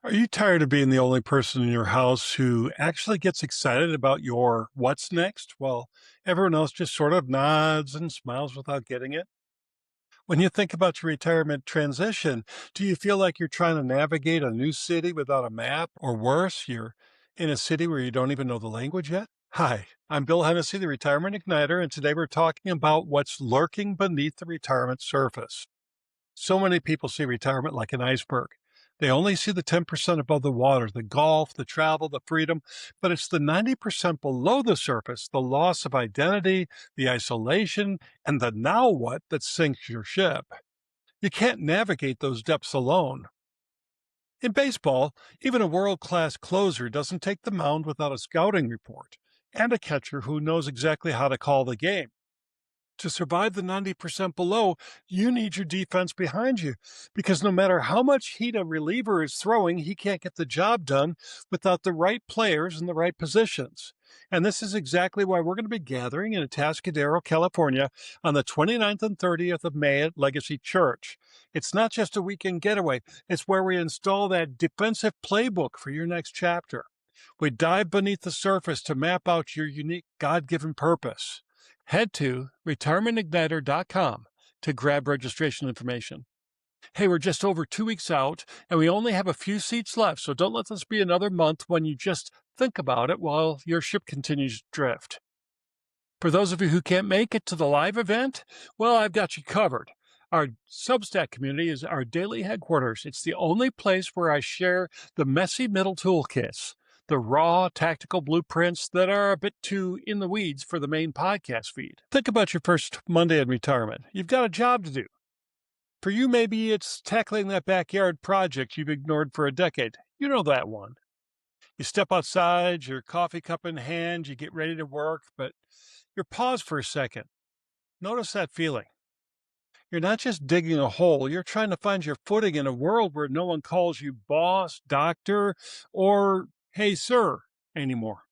Are you tired of being the only person in your house who actually gets excited about your what's next? While everyone else just sort of nods and smiles without getting it? When you think about your retirement transition, do you feel like you're trying to navigate a new city without a map? Or worse, you're in a city where you don't even know the language yet? Hi, I'm Bill Hennessy, the Retirement Igniter, and today we're talking about what's lurking beneath the retirement surface. So many people see retirement like an iceberg. They only see the 10% above the water, the golf, the travel, the freedom, but it's the 90% below the surface, the loss of identity, the isolation, and the now what that sinks your ship. You can't navigate those depths alone. In baseball, even a world class closer doesn't take the mound without a scouting report and a catcher who knows exactly how to call the game. To survive the 90% below, you need your defense behind you because no matter how much heat a reliever is throwing, he can't get the job done without the right players in the right positions. And this is exactly why we're going to be gathering in Atascadero, California on the 29th and 30th of May at Legacy Church. It's not just a weekend getaway, it's where we install that defensive playbook for your next chapter. We dive beneath the surface to map out your unique God given purpose. Head to retirementigniter.com to grab registration information. Hey, we're just over 2 weeks out, and we only have a few seats left, so don't let this be another month when you just think about it while your ship continues to drift. For those of you who can't make it to the live event, well, I've got you covered. Our Substack community is our daily headquarters. It's the only place where I share the messy middle toolkits, the raw tactical blueprints that are a bit too in the weeds for the main podcast feed. Think about your first Monday in retirement. You've got a job to do. For you, maybe it's tackling that backyard project you've ignored for a decade. You know that one. You step outside, your coffee cup in hand, you get ready to work, but you pause for a second. Notice that feeling. You're not just digging a hole, you're trying to find your footing in a world where no one calls you boss, doctor, or hey, sir anymore.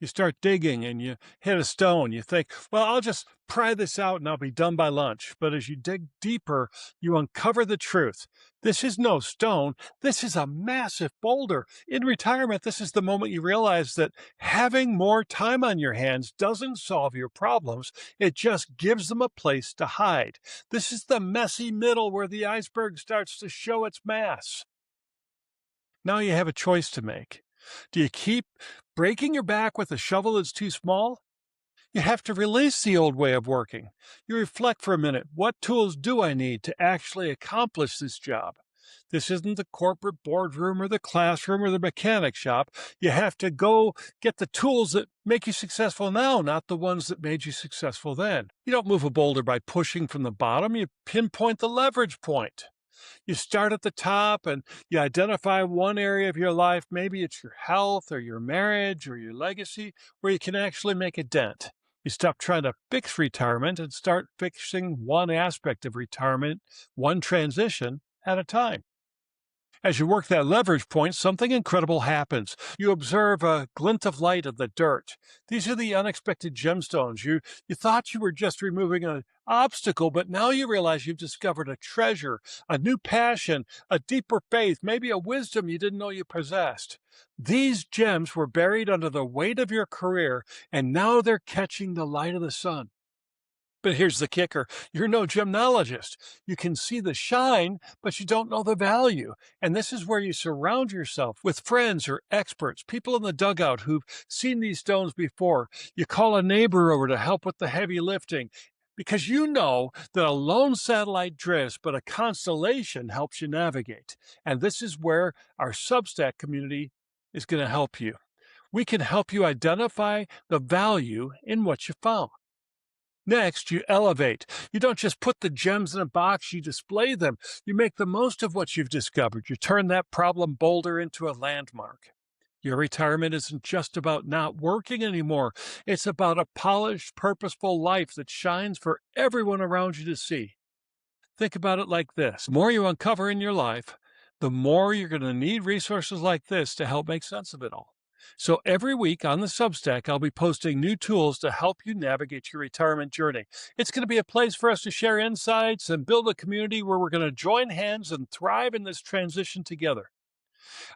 You start digging and you hit a stone. You think, well, I'll just pry this out and I'll be done by lunch. But as you dig deeper, you uncover the truth. This is no stone. This is a massive boulder. In retirement, this is the moment you realize that having more time on your hands doesn't solve your problems. It just gives them a place to hide. This is the messy middle where the iceberg starts to show its mass. Now you have a choice to make. Do you keep breaking your back with a shovel that's too small? You have to release the old way of working. You reflect for a minute. What tools do I need to actually accomplish this job? This isn't the corporate boardroom or the classroom or the mechanic shop. You have to go get the tools that make you successful now, not the ones that made you successful then. You don't move a boulder by pushing from the bottom. You pinpoint the leverage point. You start at the top and you identify one area of your life, maybe it's your health or your marriage or your legacy, where you can actually make a dent. You stop trying to fix retirement and start fixing one aspect of retirement, one transition at a time. As you work that leverage point, something incredible happens. You observe a glint of light in the dirt. These are the unexpected gemstones. You thought you were just removing an obstacle, but now you realize you've discovered a treasure, a new passion, a deeper faith, maybe a wisdom you didn't know you possessed. These gems were buried under the weight of your career, and now they're catching the light of the sun. But here's the kicker. You're no gemologist. You can see the shine, but you don't know the value. And this is where you surround yourself with friends or experts, people in the dugout who've seen these stones before. You call a neighbor over to help with the heavy lifting because you know that a lone satellite drifts, but a constellation helps you navigate. And this is where our Substack community is going to help you. We can help you identify the value in what you found. Next, you elevate. You don't just put the gems in a box, you display them. You make the most of what you've discovered. You turn that problem boulder into a landmark. Your retirement isn't just about not working anymore. It's about a polished, purposeful life that shines for everyone around you to see. Think about it like this. The more you uncover in your life, the more you're going to need resources like this to help make sense of it all. So every week on the Substack, I'll be posting new tools to help you navigate your retirement journey. It's going to be a place for us to share insights and build a community where we're going to join hands and thrive in this transition together.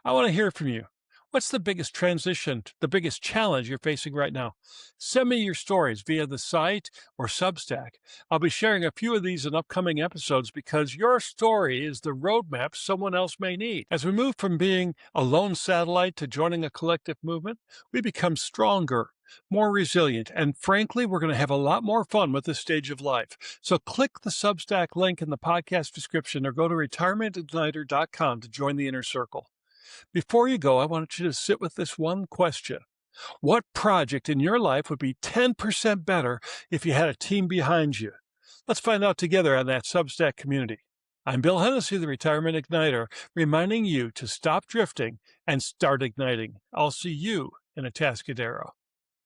I want to hear from you. What's the biggest transition, the biggest challenge you're facing right now? Send me your stories via the site or Substack. I'll be sharing a few of these in upcoming episodes because your story is the roadmap someone else may need. As we move from being a lone satellite to joining a collective movement, we become stronger, more resilient, and frankly, we're going to have a lot more fun with this stage of life. So click the Substack link in the podcast description or go to retirementIgniter.com to join the inner circle. Before you go, I want you to sit with this one question. What project in your life would be 10% better if you had a team behind you? Let's find out together on that Substack community. I'm Bill Hennessy, the Retirement Igniter, reminding you to stop drifting and start igniting. I'll see you in a Atascadero.